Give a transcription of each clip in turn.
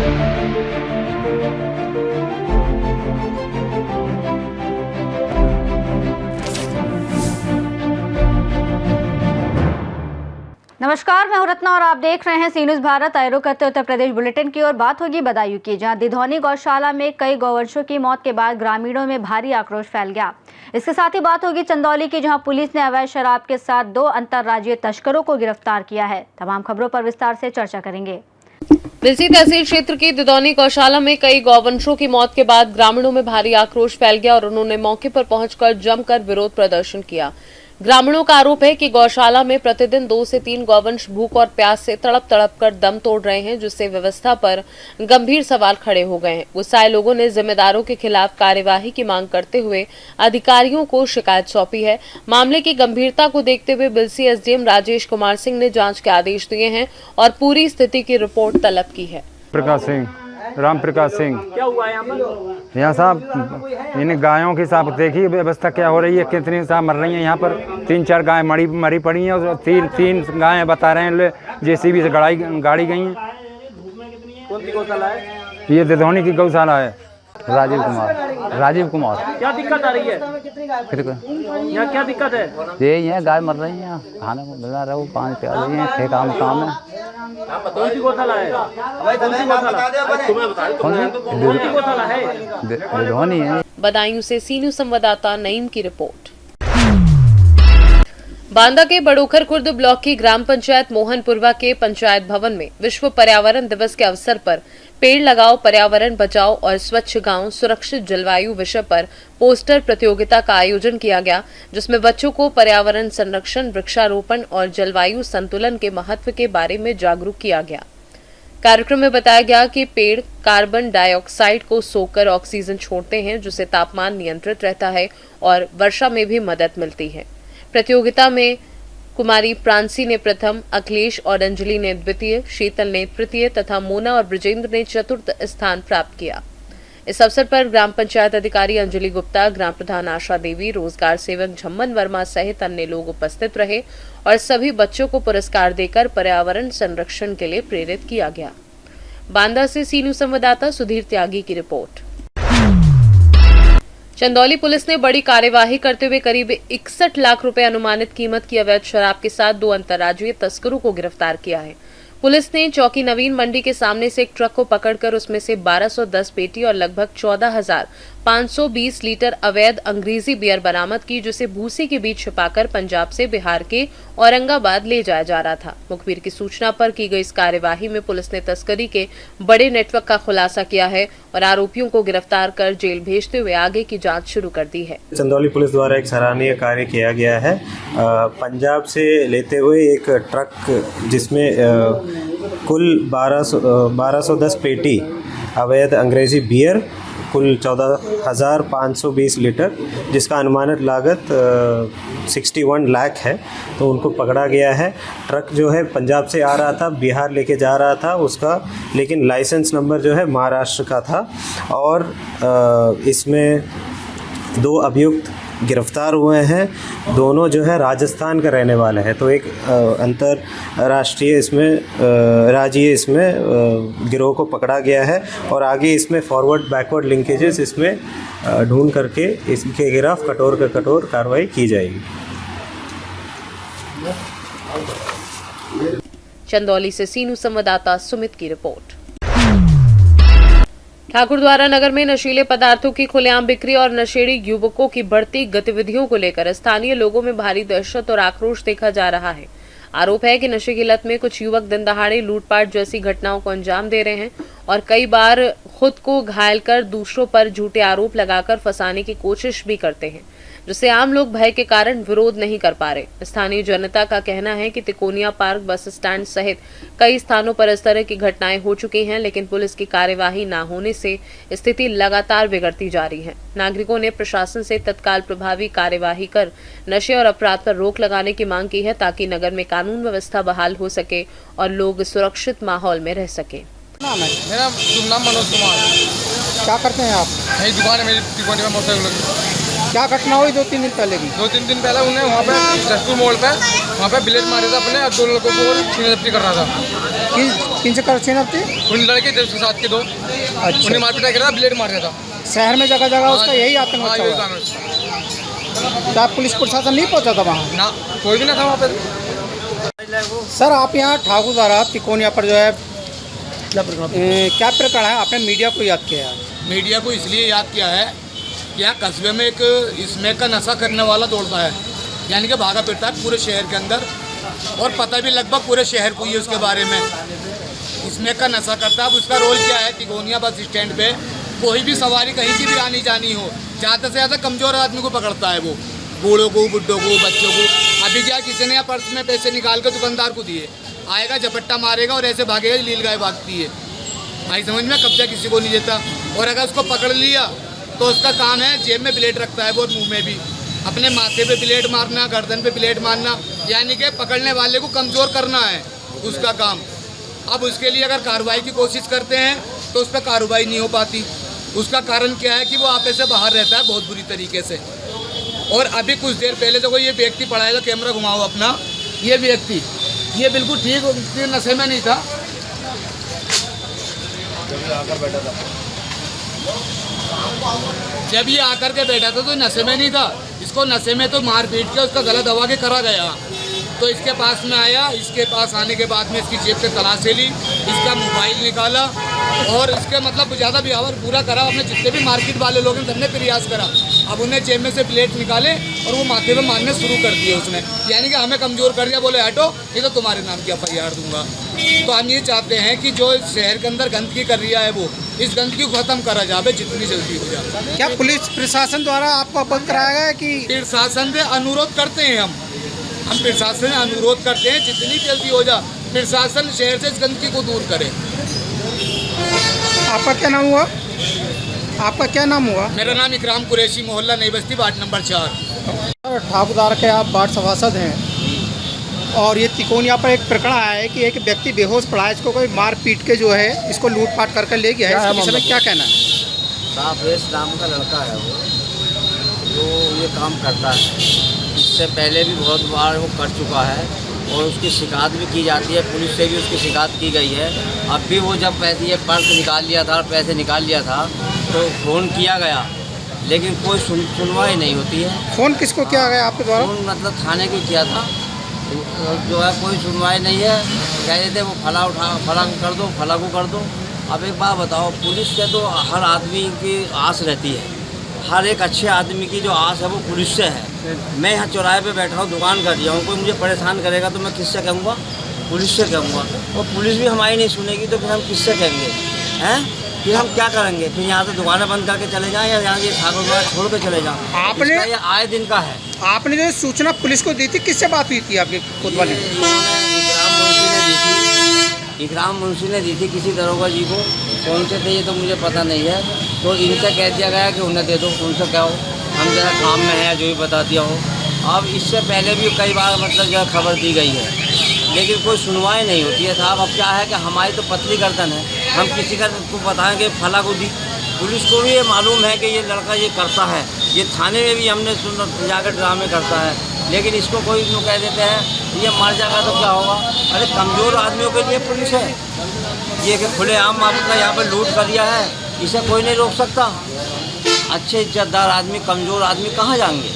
नमस्कार, मैं हूं रत्ना और आप देख रहे हैं सी न्यूज़ भारत। आए रुख करते उत्तर प्रदेश बुलेटिन की ओर। बात होगी बदायूं की, जहां दिधौनी गौशाला में कई गौवंशों की मौत के बाद ग्रामीणों में भारी आक्रोश फैल गया। इसके साथ ही बात होगी चंदौली की, जहां पुलिस ने अवैध शराब के साथ 2 अंतर्राज्यीय तस्करों को गिरफ्तार किया है। तमाम खबरों पर विस्तार से चर्चा करेंगे। बिलसी तहसील क्षेत्र की दिधौनी गौशाला में कई गौवंशों की मौत के बाद ग्रामीणों में भारी आक्रोश फैल गया और उन्होंने मौके पर पहुंचकर जमकर विरोध प्रदर्शन किया। ग्रामीणों का आरोप है कि गौशाला में प्रतिदिन 2 से 3 गौवंश भूख और प्यास से तड़प कर दम तोड़ रहे हैं, जिससे व्यवस्था पर गंभीर सवाल खड़े हो गए हैं। गुस्साए लोगों ने जिम्मेदारों के खिलाफ कार्यवाही की मांग करते हुए अधिकारियों को शिकायत सौंपी है। मामले की गंभीरता को देखते हुए बिलसी एसडीएम राजेश कुमार सिंह ने जांच के आदेश दिए हैं और पूरी स्थिति की रिपोर्ट तलब की है। प्रकाश सिंह, राम प्रकाश सिंह। क्या हुआ यहाँ साहब? इन गायों की साहब देखिए व्यवस्था क्या हो रही है, कितनी साहब मर रही हैं यहाँ पर। 3-4 गाय मरी पड़ी हैं और तीन गायें बता रहे हैं जेसीबी से गाड़ी गई हैं। कौन सी गौशाला है? ये दिधौनी की गौशाला है। राजीव कुमार। क्या दिक्कत आ रही है यहाँ? क्या दिक्कत है? यही है, गाय मर रही है, खाने को मिला रहा है, पानी पिला रही है, ठेका में काम है। कौन सी गौशाला है? कौन सी गौशाला है? दिधौनी है। बदायूं से सी न्यूज़ संवाददाता नईम की रिपोर्ट। बांदा के बड़ोखर खुर्द ब्लॉक की ग्राम पंचायत मोहनपुरवा के पंचायत भवन में विश्व पर्यावरण दिवस के अवसर पर पेड़ लगाओ, पर्यावरण बचाओ और स्वच्छ गांव, सुरक्षित जलवायु विषय पर पोस्टर प्रतियोगिता का आयोजन किया गया, जिसमें बच्चों को पर्यावरण संरक्षण, वृक्षारोपण और जलवायु संतुलन के महत्व के बारे में जागरूक किया गया। कार्यक्रम में बताया गया कि पेड़ कार्बन डाइऑक्साइड को सोखकर ऑक्सीजन छोड़ते हैं, जिससे तापमान नियंत्रित रहता है और वर्षा में भी मदद मिलती है। प्रतियोगिता में कुमारी प्रांसी ने प्रथम, अखिलेश और अंजलि ने द्वितीय, शीतल ने तृतीय तथा मोना और ब्रजेंद्र ने चतुर्थ स्थान प्राप्त किया। इस अवसर पर ग्राम पंचायत अधिकारी अंजलि गुप्ता, ग्राम प्रधान आशा देवी, रोजगार सेवक झम्मन वर्मा सहित अन्य लोग उपस्थित रहे और सभी बच्चों को पुरस्कार देकर पर्यावरण संरक्षण के लिए प्रेरित किया गया। बांदा से सी न्यूज़ संवाददाता सुधीर त्यागी की रिपोर्ट। चंदौली पुलिस ने बड़ी कार्यवाही करते हुए करीब 61 लाख रुपए अनुमानित कीमत की अवैध शराब के साथ 2 अंतर्राज्यीय तस्करों को गिरफ्तार किया है। पुलिस ने चौकी नवीन मंडी के सामने से एक ट्रक को पकड़कर उसमें से 1210 पेटी और लगभग 14,520 लीटर अवैध अंग्रेजी बियर बरामद की, जिसे भूसी के बीच छिपाकर पंजाब से बिहार के औरंगाबाद ले जाया जा रहा था। मुखबिर की सूचना पर की गई इस कार्यवाही में पुलिस ने तस्करी के बड़े नेटवर्क का खुलासा किया है और आरोपियों को गिरफ्तार कर जेल भेजते हुए आगे की जाँच शुरू कर दी है। चंदौली पुलिस द्वारा एक सराहनीय कार्य किया गया है। पंजाब से लेते हुए एक ट्रक जिसमें कुल 1210 पेटी अवैध अंग्रेजी बियर, कुल 14,520 लीटर, जिसका अनुमानित लागत 61 लाख है, तो उनको पकड़ा गया है। ट्रक जो है पंजाब से आ रहा था, बिहार लेके जा रहा था उसका, लेकिन लाइसेंस नंबर जो है महाराष्ट्र का था और इसमें 2 अभियुक्त गिरफ्तार हुए हैं। दोनों जो है राजस्थान का रहने वाले हैं, तो एक अंतर्राष्ट्रीय इसमें राज्यीय इसमें गिरोह को पकड़ा गया है और आगे इसमें फॉरवर्ड बैकवर्ड लिंकेजेस इसमें ढूंढ करके इसके खिलाफ कठोर कार्रवाई की जाएगी। चंदौली से सी न्यूज़ संवाददाता सुमित की रिपोर्ट। ठाकुरद्वारा नगर में नशीले पदार्थों की खुलेआम बिक्री और नशेड़ी युवकों की बढ़ती गतिविधियों को लेकर स्थानीय लोगों में भारी दहशत और आक्रोश देखा जा रहा है। आरोप है कि नशे की लत में कुछ युवक दिन दहाड़े लूटपाट जैसी घटनाओं को अंजाम दे रहे हैं और कई बार खुद को घायल कर दूसरों पर झूठे आरोप लगाकर फंसाने की कोशिश भी करते हैं, जिससे आम लोग भय के कारण विरोध नहीं कर पा रहे। स्थानीय जनता का कहना है कि तिकोनिया पार्क बस स्टैंड सहित कई स्थानों पर इस तरह की घटनाएं हो चुकी हैं, लेकिन पुलिस की कार्यवाही न होने से स्थिति लगातार बिगड़ती जा रही है। नागरिकों ने प्रशासन से तत्काल प्रभावी कार्यवाही कर नशे और अपराध पर रोक लगाने की मांग की है, ताकि नगर में कानून व्यवस्था बहाल हो सके और लोग सुरक्षित माहौल में रह सके। मेरा नाम मनोज कुमार। क्या करते हैं आप? यही दुकान है मेरी तिकोनी में मोटरसाइकिल। क्या घटना हुई 2-3 दिन पहले की? 2-3 दिन पहले उन्हें वहाँ पे जसपुर मोड़ पे वहाँ पे ब्लेड मारे थे अपने, 2 लड़कों को छीना झपटी कर रहा था। किन से कर छीन अपनी? उन लड़के थे उसके साथ के दो, अच्छा, उन्हें मारपीट करा, ब्लेड मार दिया था। शहर में जगह जगह उसका यही आतंक हाँ, मचा यही हुआ है। काम है उसका। क्या पुलिस प्रशासन नहीं पहुंचा था वहाँ? ना, कोई भी ना था वहाँ पे। सर आप यहाँ ठाकुरद्वारा तिकोनिया पर जो है क्या प्रकरण है, आपने मीडिया को याद किया है? मीडिया को इसलिए याद किया है कि यहाँ कस्बे में एक इसमें का नशा करने वाला दौड़ता है, यानी कि भागा फिरता है पूरे शहर के अंदर, और पता भी लगभग पूरे शहर को ही है उसके बारे में। इसमें का नशा करता है। अब उसका रोल क्या है, तिकोनिया बस स्टैंड पे कोई भी सवारी कहीं की भी आनी जानी हो, ज़्यादा से ज़्यादा कमज़ोर आदमी को पकड़ता है वो, बूढ़ों को, बुड्ढों को, बच्चों को। अभी क्या किसी ने यहाँ पर्स में पैसे निकाल कर दुकानदार को दिए, आएगा झपट्टा मारेगा और ऐसे भागेगा, लील गाय भागती है। भाई समझ में, कब्जा किसी को नहीं देता। और अगर उसको पकड़ लिया तो उसका काम है, जेब में ब्लेड रखता है वो, मुंह में भी, अपने माथे पे ब्लेड मारना, गर्दन पे ब्लेड मारना, यानी कि पकड़ने वाले को कमज़ोर करना है उसका काम। अब उसके लिए अगर कार्रवाई की कोशिश करते हैं तो उस पर कार्रवाई नहीं हो पाती। उसका कारण क्या है कि वो आपे से बाहर रहता है बहुत बुरी तरीके से। और अभी कुछ देर पहले देखो ये व्यक्ति पड़ा है, कैमरा घुमाओ अपना, ये व्यक्ति ये बिल्कुल ठीक नशे में नहीं था, जब ये आकर के बैठा था तो नशे में नहीं था। इसको नशे में तो मार पीट के उसका गला दबा के करा गया। तो इसके पास में आया, इसके पास आने के बाद में इसकी जेब से तलाशी ली, इसका मोबाइल निकाला और इसके मतलब ज़्यादा व्यवहार पूरा करा। अपने जितने भी मार्केट वाले लोग हैं सबने प्रयास करा। अब उन्हें जेब में से प्लेट निकाले और वो माथे पे मारने शुरू कर दिए उसने, यानी कि हमें कमज़ोर कर दिया। बोले हटो, ये तो तुम्हारे नाम की FIR दूंगा। तो हम ये चाहते हैं कि जो शहर के अंदर गंदगी कर रहा है वो, इस गंदगी को ख़त्म करा जाए जितनी जल्दी हो जाए। क्या पुलिस प्रशासन द्वारा आपको अवगत कराया गया है कि? प्रशासन से अनुरोध करते हैं हम प्रशासन से अनुरोध करते हैं जितनी जल्दी हो जाए प्रशासन शहर से इस गंदगी को दूर करे। आपका क्या नाम हुआ? आपका क्या नाम हुआ? मेरा नाम इकराम कुरैशी, मोहल्ला नई बस्ती, वार्ड नंबर 4। ठाकुरद्वारा के आप वार्ड सभासद हैं और ये तिकोनिया पर एक प्रकरण आया है कि एक व्यक्ति बेहोश पड़ा है, इसको कोई मार पीट के जो है इसको लूटपाट कर ले गया है, इसके विषय में क्या कहना है? साफेश नाम का लड़का है वो, जो ये काम करता है। इससे पहले भी बहुत बार वो कर चुका है और उसकी शिकायत भी की जाती है, पुलिस से भी उसकी शिकायत की गई है। अब भी वो जब पैसे ये पर्स निकाल लिया था, पैसे निकाल लिया था तो फ़ोन किया गया, लेकिन कोई सुनवाई नहीं होती है। फ़ोन किसको किया गया आपके द्वारा? फ़ोन मतलब थाने को किया था, जो है कोई सुनवाई नहीं है। कह देते वो फला को कर दो, फला को कर दो। अब एक बात बताओ, पुलिस से तो हर आदमी की आस रहती है, हर एक अच्छे आदमी की जो आस है वो पुलिस से है। मैं यहाँ चौराहे पे बैठा हूँ, दुकान कर दिया हूँ, कोई मुझे परेशान करेगा तो मैं किससे कहूँगा? पुलिस से कहूँगा। और पुलिस भी हमारी नहीं सुनेगी तो फिर हम किससे कहेंगे? हैं? फिर हम क्या करेंगे? फिर यहाँ से दुकानें बंद करके चले जाएँ या यहाँ ये ठाकुरद्वारा छोड़ के चले जाएँ? आपने ये आए दिन का है। आपने जो सूचना पुलिस को दी थी, किससे बात हुई थी आपके कोतवाली? इकराम मुंशी ने दी थी किसी दरोगा जी को। कौन से थे ये तो मुझे पता नहीं है। तो इनसे कह दिया गया कि उन्हें दे दो, उनसे क्या हो, हम जरा काम में हैं, जो भी बता दिया हो। अब इससे पहले भी कई बार मतलब जो है खबर दी गई है, लेकिन कोई सुनवाई नहीं होती है साहब। अब क्या है कि हमारी तो पतली गर्दन है, हम किसी का को बताएंगे फला को दी। पुलिस को भी ये मालूम है कि ये लड़का ये करता है, ये थाने में भी हमने जाकर ड्रामे करता है, लेकिन इसको कोई यूँ कह देते हैं ये मर जाएगा तो क्या होगा? अरे कमज़ोर आदमियों के लिए पुलिस है। ये कि खुलेआम आपका यहाँ पर लूट कर दिया है, इसे कोई नहीं रोक सकता। अच्छे इज्जतदार आदमी, कमज़ोर आदमी कहाँ जाएंगे?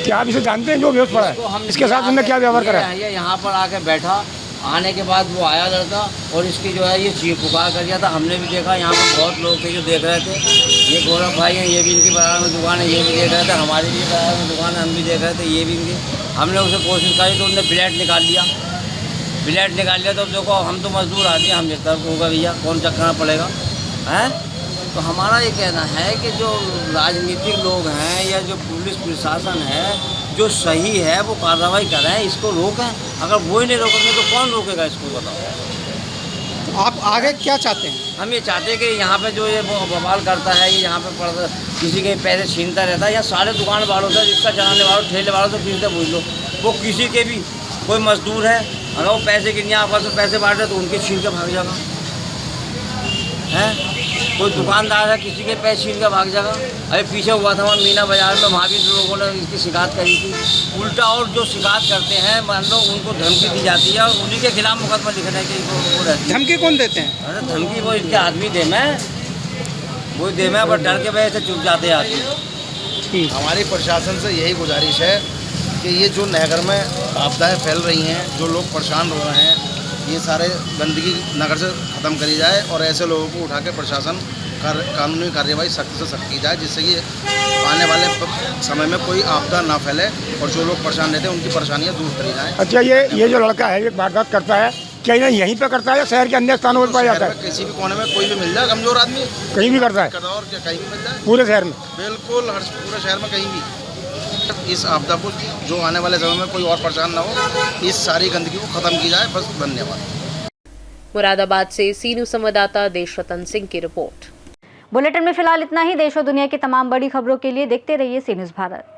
क्या आप इसे जानते हैं जो बेहोश पड़ा है? इसके साथ उन्होंने क्या व्यवहार करा? ये यहाँ पर आके बैठा, आने के बाद वो आया लड़का और इसकी जो है ये चीख पुकार कर दिया था। हमने भी देखा, यहाँ पर बहुत लोग थे जो देख रहे थे। ये गौरव भाई हैं, ये भी इनकी बराबर में दुकान है, ये भी देख रहे थे। हमारी भी बराबर में दुकान है, हम भी देख रहे थे, ये भी इनकी। हमने उसे कोशिश करी तो उन्होंने ब्लेड निकाल लिया। ब्लेड निकाल लिया तो देखो हम तो मजदूर आदमी, हम जितना होगा भैया कौन चक्करना पड़ेगा हैं? तो हमारा ये कहना है कि जो राजनीतिक लोग हैं या जो पुलिस प्रशासन है, जो सही है वो कार्रवाई करें, इसको रोकें। अगर वो ही नहीं रोकेंगे तो कौन रोकेगा इसको, बताओ। आप आगे क्या चाहते हैं? हम ये चाहते हैं कि यहाँ पे जो ये बवाल करता है, ये यहाँ पे पड़ता, किसी के पैसे छीनता रहता है, या सारे दुकान वालों से, रिक्शा चलाने वालों, ठेले वालों से, किसी से पूछ लो, वो किसी के भी कोई मजदूर है, अगर वो पैसे गिन आपस में पैसे बांट रहे तो उनके छीन के भाग जाएगा। हैं? कोई दुकानदार है किसी के पैसे छीन के भाग जाएगा। अरे पीछे हुआ था वहाँ मीना बाजार में, वहाँ भी लोगों ने इसकी शिकायत करी थी। उल्टा और जो शिकायत करते हैं मान लो उनको धमकी दी जाती है और उन्हीं के खिलाफ मुकदमा लिखने की वो रहती है। धमकी कौन देते हैं? अरे धमकी वो इनके आदमी दे में, वो दे में, पर डर के वजह से चुप जाते हैं आदमी। हमारी प्रशासन से यही गुजारिश है कि ये जो नगर में आपदाएं फैल रही हैं, जो लोग परेशान हो रहे हैं, ये सारे गंदगी नगर से ख़त्म करी जाए और ऐसे लोगों को उठा के प्रशासन कानूनी कार्यवाही सख्त से सख्त की जाए, जिससे कि आने वाले समय में कोई आपदा ना फैले और जो लोग परेशान रहते हैं उनकी परेशानियां दूर करी जाएँ। अच्छा, ये जो लड़का है ये वारदात करता है, क्या इन्हें यहीं पे करता है या शहर के अन्य स्थानों पर पाया जाता है? किसी भी कोने में कोई भी मिल जाए कमजोर आदमी, कहीं भी करता है और कहीं भी मिल जाए पूरे शहर में? बिल्कुल, हर पूरे शहर में कहीं भी। इस आपदा को जो आने वाले समय में कोई और परेशान ना हो, इस सारी गंदगी को खत्म की जाए। बस, धन्यवाद। मुरादाबाद से सीनू संवाददाता देशरतन सिंह की रिपोर्ट। बुलेटिन में फिलहाल इतना ही। देश और दुनिया की तमाम बड़ी खबरों के लिए देखते रहिए सी न्यूज़ भारत।